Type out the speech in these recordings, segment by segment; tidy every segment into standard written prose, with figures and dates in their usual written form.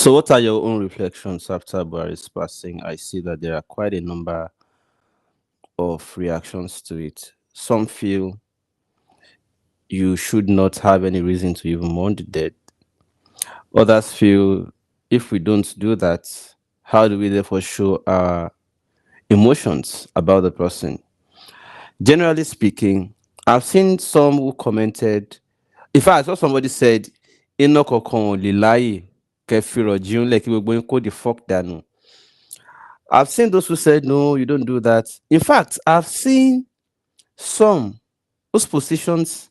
So, what are your own reflections after Buhari's passing? I see that there are quite a number of reactions to it. Some feel you should not have any reason to even mourn the dead. Others feel if we don't do that, how do we therefore show our emotions about the person? Generally speaking, I've seen some who commented. In fact, I saw somebody said, "Iná kankan ò lè láyè kẹfìrọ̀ jíun lẹ̀ kí gbogbo yín kó the fuck dànù." I've seen those who said, "No, you don't do that." In fact, I've seen some whose positions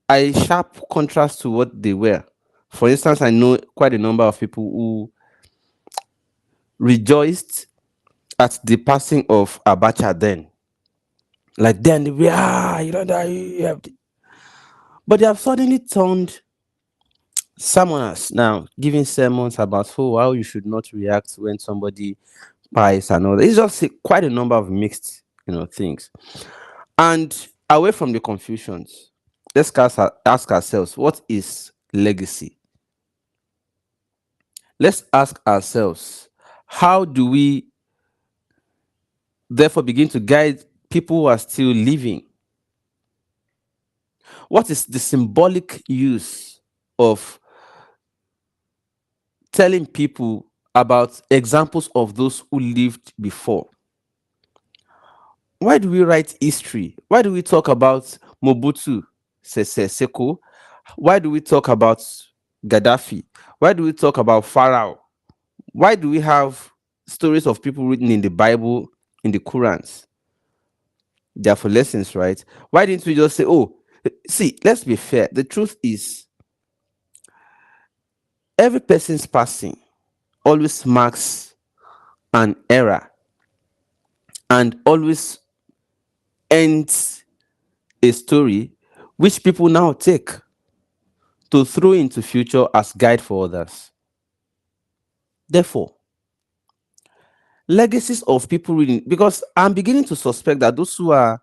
are a sharp contrast to what they were. For instance, I know quite a number of people who rejoiced at the passing of Abacha then. Like then they were, you know that you have but they have suddenly turned sermoners now, giving sermons about how you should not react when somebody pies and all that. It's just quite a number of mixed, things. And away from the confusions, let's ask ourselves, what is legacy? Let's ask ourselves, how do we therefore begin to guide people who are still living? What is the symbolic use of telling people about examples of those who lived before? Why do we write history? Why do we talk about Mobutu Sese Seko? Why do we talk about Gaddafi? Why do we talk about Pharaoh? Why do we have stories of people written in the Bible, in the Qurans? They are for lessons, right? Why didn't we just say, oh, see, let's be fair. The truth is, every person's passing always marks an era and always ends a story which people now take to throw into future as guide for others. Therefore, legacies of people reading, because I'm beginning to suspect that those who are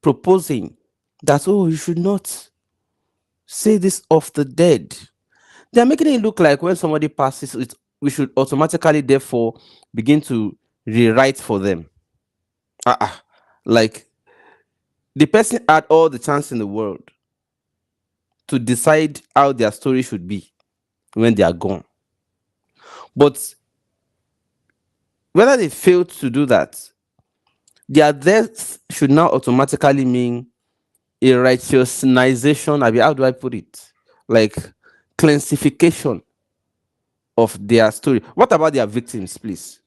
proposing that, oh, you should not say this of the dead, they're making it look like when somebody passes it, we should automatically therefore begin to rewrite for them. Like the person had all the chance in the world to decide how their story should be when they are gone. But whether they failed to do that, their death should now automatically mean a righteousnization. I mean, how do I put it? Like cleansification of their story. What about their victims, please?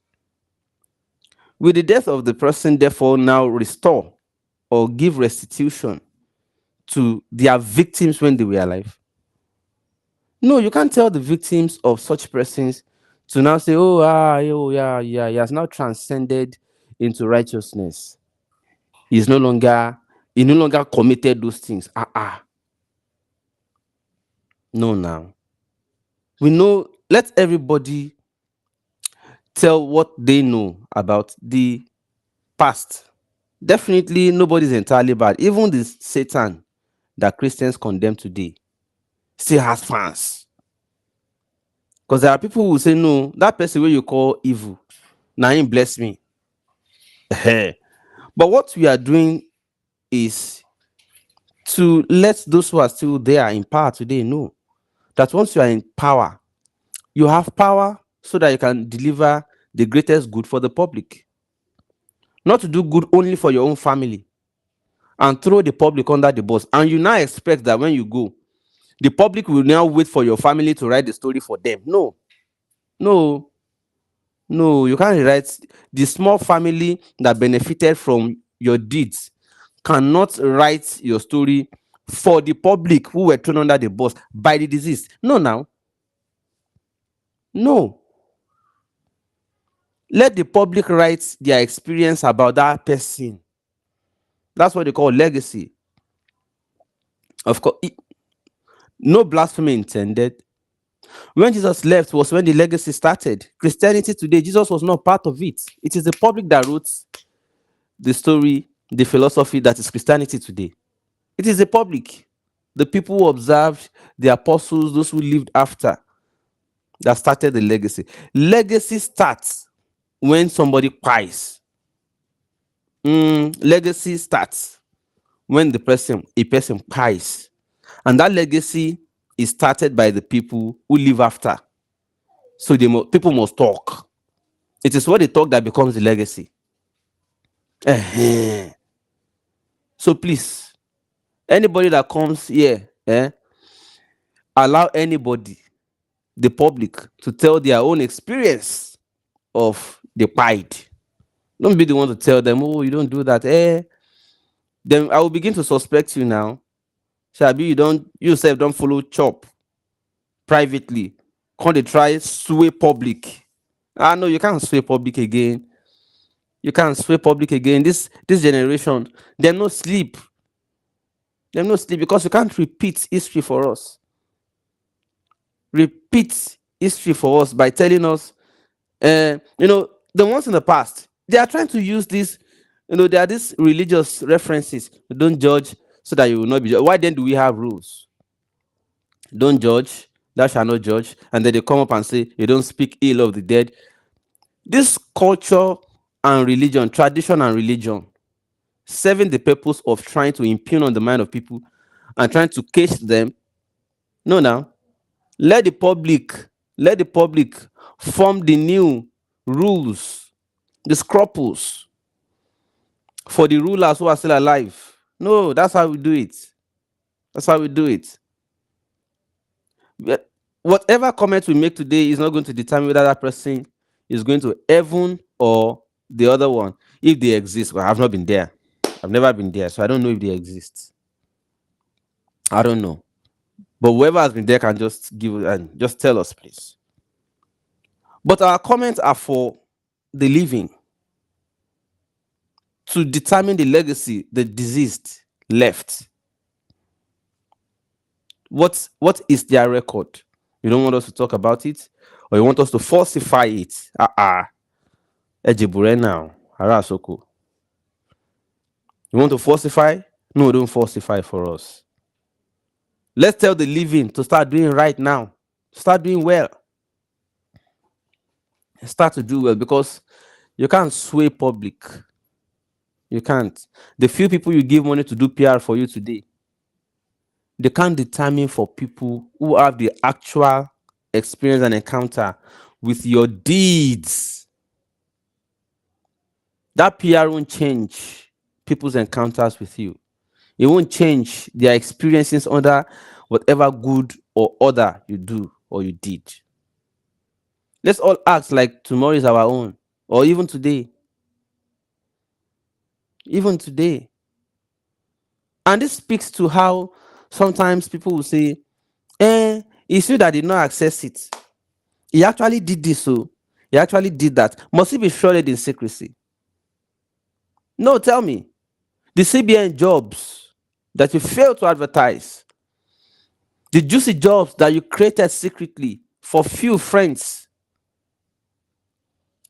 Will the death of the person therefore now restore or give restitution to their victims when they were alive? No, you can't tell the victims of such persons to now say, yeah, he has now transcended into righteousness. He no longer committed those things. No, now. We know, let everybody tell what they know about the past. Definitely nobody's entirely bad. Even the Satan that Christians condemn today still has fans. Because there are people who say, no, that person where you call evil, now him bless me. But what we are doing is to let those who are still there in power today know that once you are in power, you have power so that you can deliver the greatest good for the public. Not to do good only for your own family and throw the public under the bus. And you now expect that when you go, the public will now wait for your family to write the story for them. No, you can't rewrite. The small family that benefited from your deeds cannot write your story for the public who were thrown under the bus by the disease. No. Let the public write their experience about that person. That's what they call legacy. Of course, no blasphemy intended. When Jesus left was when the legacy started. Christianity today, Jesus was not part of it. It is the public that wrote the story, the philosophy that is Christianity today. It is the public, the people who observed, the apostles, those who lived after. that started the legacy. Legacy starts when somebody cries. Legacy starts when a person cries. And that legacy is started by the people who live after. So people must talk. It is what they talk that becomes the legacy. So please, anybody that comes here, allow anybody, the public, to tell their own experience of the pride. Don't be the one to tell them, oh, you don't do that. Then I will begin to suspect you now. Shabi, you yourself don't follow chop privately. Can't they try sway public? No, you can't sway public again. You can't sway public again. This generation, them no sleep. Them no sleep because you can't repeat history for us. Repeat history for us by telling us, the ones in the past, they are trying to use this, there are these religious references. Don't judge so that you will not be judged. Why then do we have rules? Don't judge, thou shalt not judge. And then they come up and say, you don't speak ill of the dead. This culture and religion, tradition and religion, serving the purpose of trying to impugn on the mind of people and trying to cage them. No, now. Let the public form the new rules, the scruples for the rulers who are still alive. No, that's how we do it. That's how we do it. Whatever comment we make today is not going to determine whether that person is going to heaven or the other one, if they exist. Well, I've not been there. I've never been there, so I don't know if they exist. I don't know. But whoever has been there can just give and just tell us, please. But our comments are for the living, to determine the legacy the deceased left. What is their record? You don't want us to talk about it, or you want us to falsify it? Ejibure now. Arasoko. You want to falsify? No, don't falsify for us. Let's tell the living to start doing right now. Start doing well. Start to do well, because you can't sway public. You can't. The few people you give money to do PR for you today, they can't determine for people who have the actual experience and encounter with your deeds. That PR won't change people's encounters with you. It won't change their experiences under whatever good or other you do or you did. Let's all act like tomorrow is our own, or even today. Even today. And this speaks to how sometimes people will say, it's you that did not access it. He actually did this, so he actually did that. Must he be shrouded in secrecy? No, tell me. The CBN jobs that you failed to advertise, the juicy jobs that you created secretly for few friends,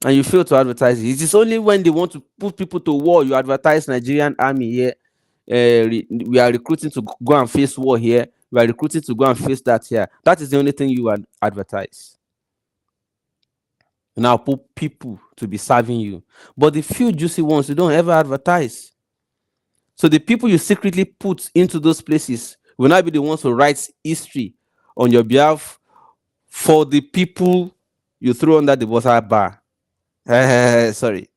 and you fail to advertise it. It is only when they want to put people to war you advertise Nigerian army here. We are recruiting to go and face war here. We are recruiting to go and face that here. That is the only thing you advertise. Now put people to be serving you. But the few juicy ones you don't ever advertise. So the people you secretly put into those places will not be the ones who write history on your behalf for the people you throw under the water bar. Sorry.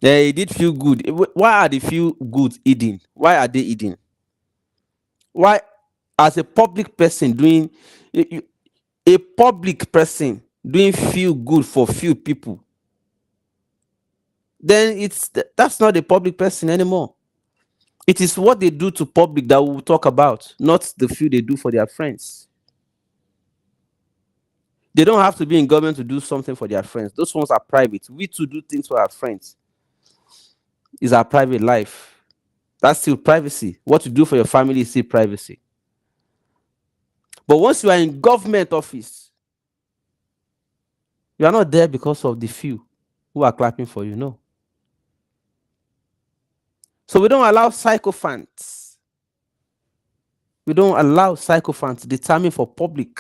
It did feel good. Why are the feel good eating? Why are they eating? Why, as a public person doing feel good for few people, then that's not a public person anymore. It is what they do to public that we'll talk about, not the few they do for their friends. They don't have to be in government to do something for their friends. Those ones are private. We too do things for our friends. It's our private life. That's still privacy. What you do for your family is still privacy. But once you are in government office, you are not there because of the few who are clapping for you. No. So we don't allow sycophants. We don't allow sycophants determine for public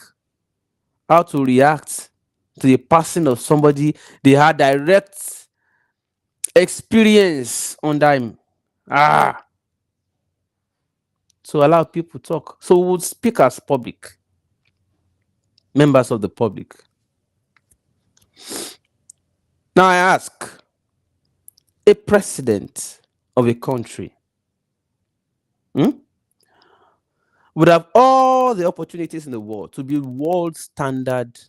how to react to the passing of somebody they had direct experience under him. So allow people talk. So we'll speak as public, members of the public. Now I ask, a president of a country would have all the opportunities in the world to build world standard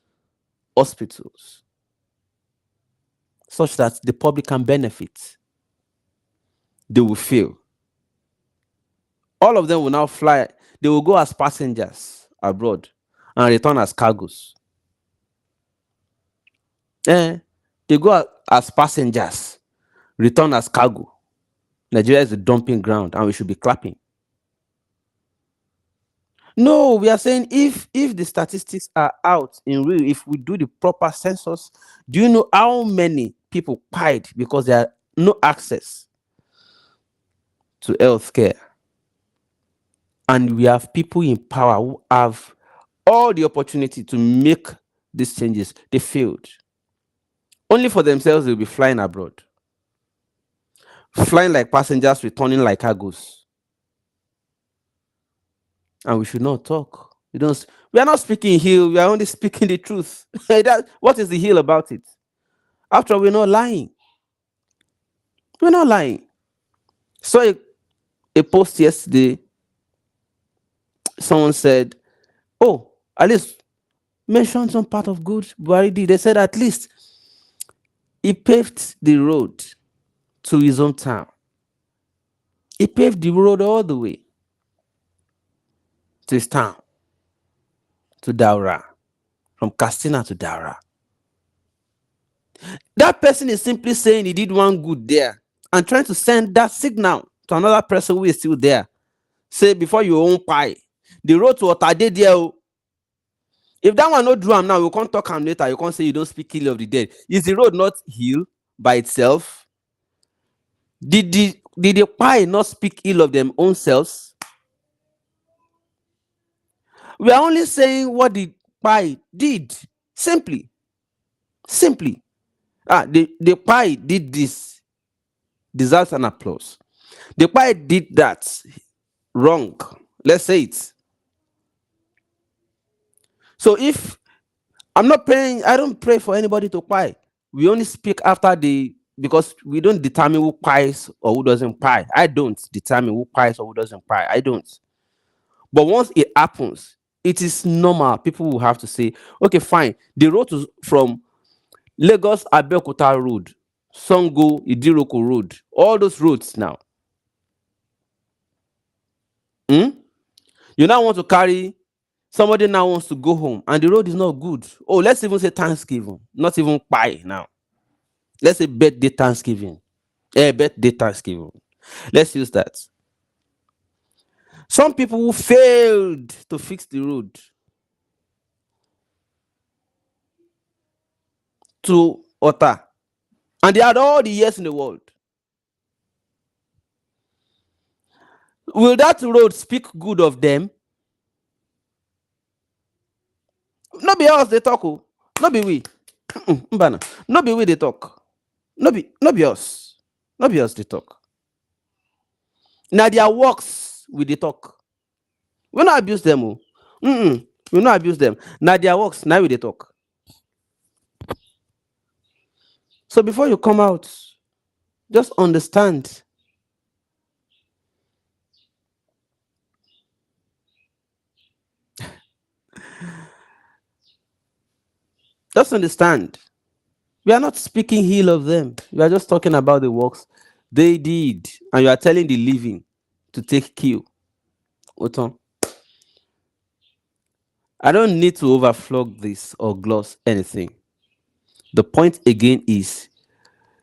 hospitals such that the public can benefit. They will fail. All of them will now fly. They will go as passengers abroad and return as cargoes. They go as passengers, return as cargo. Nigeria is the dumping ground and we should be clapping. No, we are saying if the statistics are out in real, if we do the proper census, do you know how many people died because there are no access to health care? And we have people in power who have all the opportunity to make these changes. They failed. Only for themselves, they'll be flying abroad. Flying like passengers, returning like cargoes. And we should not talk. We are not speaking heel, we are only speaking the truth. What is the heel about it? After all, we're not lying. We're not lying. Saw a post yesterday. Someone said, oh, at least mention some part of good Buhari did. They said at least he paved the road to his hometown. He paved the road all the way to his town, to Daura, from Castina to Daura. That person is simply saying he did one good there and trying to send that signal to another person who is still there. Say, before you own pie, the road to Otade there. If that one not do him now, you can't talk him later. You can't say you don't speak ill of the dead. Is the road not healed by itself? Did the pie not speak ill of them own selves? We are only saying what the pie did. Simply. The pie did this. Deserves an applause. The pie did that. Wrong. Let's say it. So if I'm not praying, I don't pray for anybody to pie. We only speak after because we don't determine who pies or who doesn't pie. I don't determine who pies or who doesn't pie. I don't. But once it happens, it is normal. People will have to say, okay, fine. The road from Lagos Abeokuta Road, Songo Idiroko Road, all those roads now. You now want to carry, somebody now wants to go home and the road is not good. Oh, let's even say Thanksgiving, not even pie now. Let's say birthday Thanksgiving. Birthday Thanksgiving. Let's use that. Some people who failed to fix the road to Ota, and they had all the years in the world. Will that road speak good of them? No be us they talk. No be we. No be we they talk. No be us. No be us they talk. Now their works we they talk. We not abuse them. We not abuse them. Now their works, now we they talk. So before you come out, just understand. Just understand. We are not speaking ill of them. We are just talking about the works they did. And you are telling the living to take kill. Oton. I don't need to overflog this or gloss anything. The point again is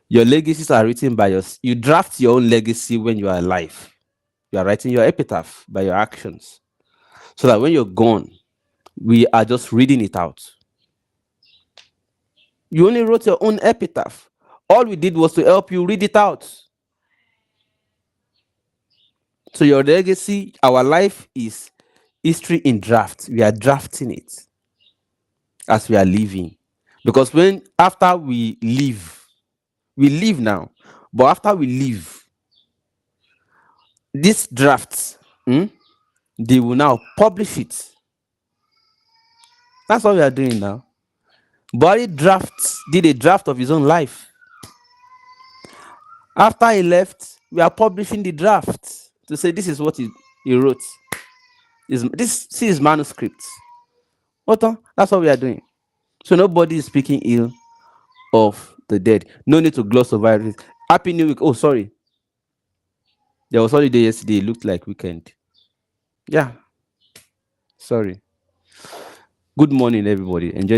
your legacies are written by yours. You draft your own legacy when you are alive. You are writing your epitaph by your actions. So that when you're gone, we are just reading it out. You only wrote your own epitaph. All we did was to help you read it out. So your legacy, our life is history in draft. We are drafting it as we are living. Because when after we leave now, but after we leave, this draft, they will now publish it. That's what we are doing now. Buhari did a draft of his own life. After he left, we are publishing the draft to say this is what he wrote. See his manuscript. That's what we are doing. So nobody is speaking ill of the dead. No need to gloss over it. Happy New Week. Oh, sorry. There was holiday yesterday. It looked like weekend. Yeah. Sorry. Good morning, everybody. Enjoy